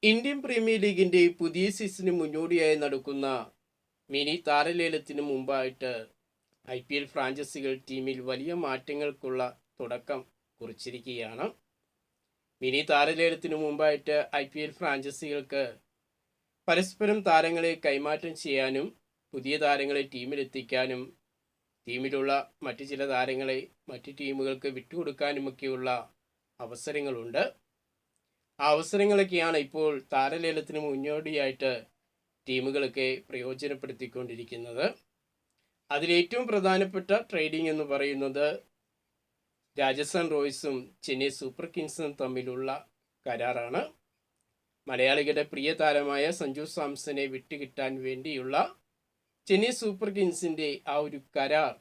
Indian premier ലീഗിന്റെ പുതിയ സീസണിന് മുന്നോടിയായി നടക്കുന്ന മിനി താരലേലത്തിന് മുമ്പായിട്ട് IPL ഫ്രാഞ്ചൈസികൾ ടീമിൽ വലിയ മാറ്റങ്ങൾക്കുള്ള തുടക്കം കുറിച്ചിരിക്കുകയാണ്. മിനി താരലേലത്തിന് മുമ്പായിട്ട് IPL ഫ്രാഞ്ചൈസികൾക്ക് പരസ്പരം താരങ്ങളെ കൈമാറ്റം ചെയ്യാനും പുതിയ താരങ്ങളെ ടീമിലെത്തിക്കാനും ടീമിലുള്ള മറ്റു ചില താരങ്ങളെ മറ്റു ടീമുകൾക്ക് വിട്ടുകൊടുക്കാനുമൊക്കെയുള്ള അവസരങ്ങളുണ്ട്. ആ അവസരങ്ങളൊക്കെയാണ് ഇപ്പോൾ താരലേലത്തിന് മുന്നോടിയായിട്ട് ടീമുകളൊക്കെ പ്രയോജനപ്പെടുത്തിക്കൊണ്ടിരിക്കുന്നത്. അതിലേറ്റവും പ്രധാനപ്പെട്ട ട്രേഡിംഗ് എന്ന് പറയുന്നത് രാജസ്ഥാൻ റോയൽസും ചെന്നൈ സൂപ്പർ കിങ്സും തമ്മിലുള്ള കരാറാണ്. മലയാളികളുടെ പ്രിയ താരമായ സഞ്ജു സാംസനെ വിട്ടുകിട്ടാൻ വേണ്ടിയുള്ള ചെന്നൈ സൂപ്പർ കിങ്സിൻ്റെ ആ ഒരു കരാർ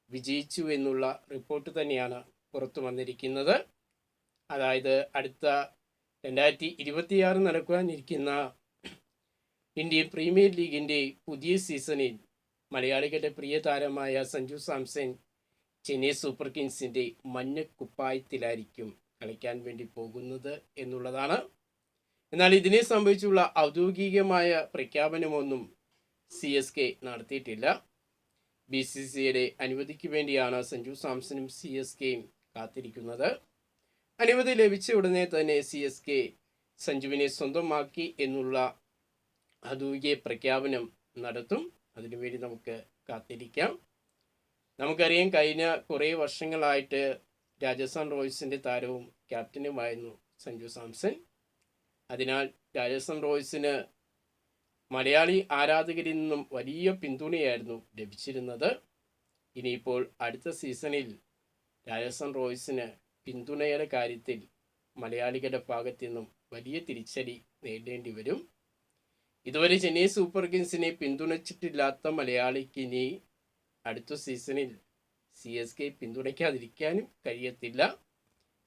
വിജയിച്ചു എന്നുള്ള റിപ്പോർട്ട് തന്നെയാണ് പുറത്തു വന്നിരിക്കുന്നത്. അതായത് അടുത്ത 2026 നടക്കുവാനിരിക്കുന്ന ഇന്ത്യൻ പ്രീമിയർ ലീഗിൻ്റെ പുതിയ സീസണിൽ മലയാളികളുടെ പ്രിയ താരമായ സഞ്ജു സാംസൺ ചെന്നൈ സൂപ്പർ കിങ്സിൻ്റെ മഞ്ഞ കുപ്പായത്തിലായിരിക്കും കളിക്കാൻ വേണ്ടി പോകുന്നത് എന്നുള്ളതാണ്. എന്നാൽ ഇതിനെ സംബന്ധിച്ചുള്ള ഔദ്യോഗികമായ പ്രഖ്യാപനമൊന്നും CSK നടത്തിയിട്ടില്ല. BCCIയുടെ അനുമതിക്ക് വേണ്ടിയാണ് സഞ്ജു സാംസണും CSKയും കാത്തിരിക്കുന്നത്. അനുമതി ലഭിച്ച ഉടനെ തന്നെ CSK സഞ്ജുവിനെ സ്വന്തമാക്കി എന്നുള്ള ഔദ്യോഗിക പ്രഖ്യാപനം നടത്തും. അതിനുവേണ്ടി നമുക്ക് കാത്തിരിക്കാം. നമുക്കറിയാം, കഴിഞ്ഞ കുറേ വർഷങ്ങളായിട്ട് രാജസ്ഥാൻ റോയൽസിൻ്റെ താരവും ക്യാപ്റ്റനുമായിരുന്നു സഞ്ജു സാംസൺ. അതിനാൽ രാജസ്ഥാൻ റോയൽസിന് മലയാളി ആരാധകരിൽ നിന്നും വലിയ പിന്തുണയായിരുന്നു ലഭിച്ചിരുന്നത്. ഇനിയിപ്പോൾ അടുത്ത സീസണിൽ രാജസ്ഥാൻ റോയൽസിന് പിന്തുണയുടെ കാര്യത്തിൽ മലയാളികളുടെ ഭാഗത്തു നിന്നും വലിയ തിരിച്ചടി നേരിടേണ്ടി വരും. ഇതുവരെ ചെന്നൈ സൂപ്പർ കിങ്സിനെ പിന്തുണച്ചിട്ടില്ലാത്ത മലയാളിക്ക് ഇനി അടുത്ത സീസണിൽ CSK പിന്തുണയ്ക്കാതിരിക്കാനും കഴിയത്തില്ല.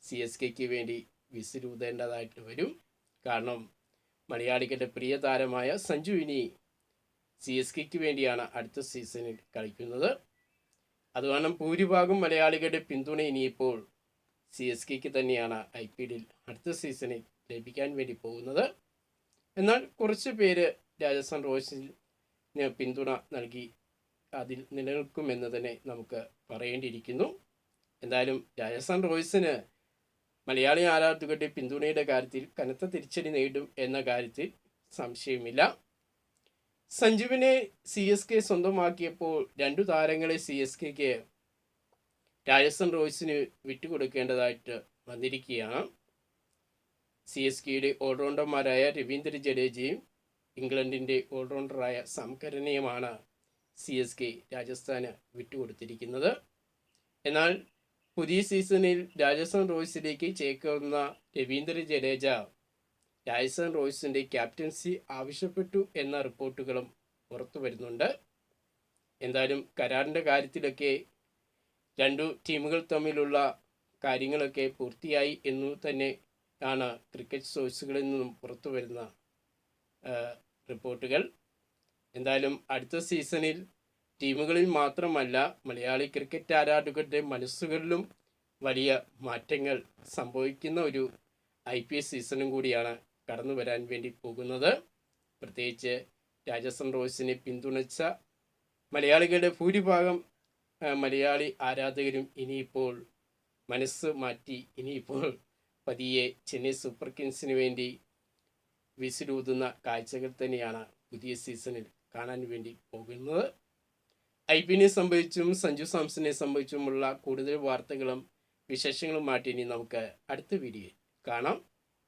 CSKയ്ക്ക് വേണ്ടി വിസിലൂതേണ്ടതായിട്ട് വരും. കാരണം മലയാളികളുടെ പ്രിയ താരമായ സഞ്ജു ഇനി CSKയ്ക്ക് വേണ്ടിയാണ് അടുത്ത സീസണിൽ കളിക്കുന്നത്. അതുകാരണം ഭൂരിഭാഗം മലയാളികളുടെ പിന്തുണ ഇനിയിപ്പോൾ CSKയ്ക്ക് തന്നെയാണ് IPLൽ അടുത്ത സീസണിൽ ലഭിക്കാൻ വേണ്ടി പോകുന്നത്. എന്നാൽ കുറച്ച് പേര് രാജസ്ഥാൻ റോയൽസിന് പിന്തുണ നൽകി അതിൽ നിലനിൽക്കുമെന്ന് തന്നെ നമുക്ക് പറയേണ്ടിയിരിക്കുന്നു. എന്തായാലും രാജസ്ഥാൻ റോയൽസിന് മലയാളി ആരാധകരുടെ പിന്തുണയുടെ കാര്യത്തിൽ കനത്ത തിരിച്ചടി നേടും എന്ന കാര്യത്തിൽ സംശയമില്ല. സഞ്ജുവിനെ CSK സ്വന്തമാക്കിയപ്പോൾ 2 താരങ്ങളെ CSKയ്ക്ക് രാജസ്ഥാൻ റോയൽസിന് വിട്ടുകൊടുക്കേണ്ടതായിട്ട് വന്നിരിക്കുകയാണ്. CSKയുടെ ഓൾറൗണ്ടർമാരായ രവീന്ദ്ര ജഡേജയും ഇംഗ്ലണ്ടിൻ്റെ ഓൾറൗണ്ടറായ സംകരനെയുമാണ് CSK രാജസ്ഥാന് വിട്ടുകൊടുത്തിരിക്കുന്നത്. എന്നാൽ പുതിയ സീസണിൽ രാജസ്ഥാൻ റോയൽസിലേക്ക് ചേക്കേറുന്ന രവീന്ദ്ര ജഡേജ രാജസ്ഥാൻ റോയൽസിൻ്റെ ക്യാപ്റ്റൻസി ആവശ്യപ്പെട്ടു എന്ന റിപ്പോർട്ടുകളും പുറത്തു വരുന്നുണ്ട്. എന്തായാലും കരാറിൻ്റെ കാര്യത്തിലൊക്കെ 2 ടീമുകൾ തമ്മിലുള്ള കാര്യങ്ങളൊക്കെ പൂർത്തിയായി എന്നു തന്നെ ആണ് ക്രിക്കറ്റ് സോഴ്സുകളിൽ നിന്നും പുറത്തു വരുന്ന റിപ്പോർട്ടുകൾ. എന്തായാലും അടുത്ത സീസണിൽ ടീമുകളിൽ മാത്രമല്ല മലയാളി ക്രിക്കറ്റ് ആരാധകരുടെ മനസ്സുകളിലും വലിയ മാറ്റങ്ങൾ സംഭവിക്കുന്ന ഒരു IPL സീസണും കൂടിയാണ് കടന്നു വരാൻ വേണ്ടി പോകുന്നത്. പ്രത്യേകിച്ച് രാജസ്ഥാൻ റോയൽസിനെ പിന്തുണച്ച മലയാളികളുടെ ഭൂരിഭാഗം മലയാളി ആരാധകരും ഇനിയിപ്പോൾ മനസ്സ് മാറ്റി ഇനിയിപ്പോൾ പതിയെ ചെന്നൈ സൂപ്പർ കിങ്സിന് വേണ്ടി വിസിലൂതുന്ന കാഴ്ചകൾ തന്നെയാണ് പുതിയ സീസണിൽ കാണാൻ വേണ്ടി പോകുന്നത്. IPLനെ സംബന്ധിച്ചും സഞ്ജു സാംസനെ സംബന്ധിച്ചുമുള്ള കൂടുതൽ വാർത്തകളും വിശേഷങ്ങളുമായിട്ട് ഇനി നമുക്ക് അടുത്ത വീഡിയോയിൽ കാണാം.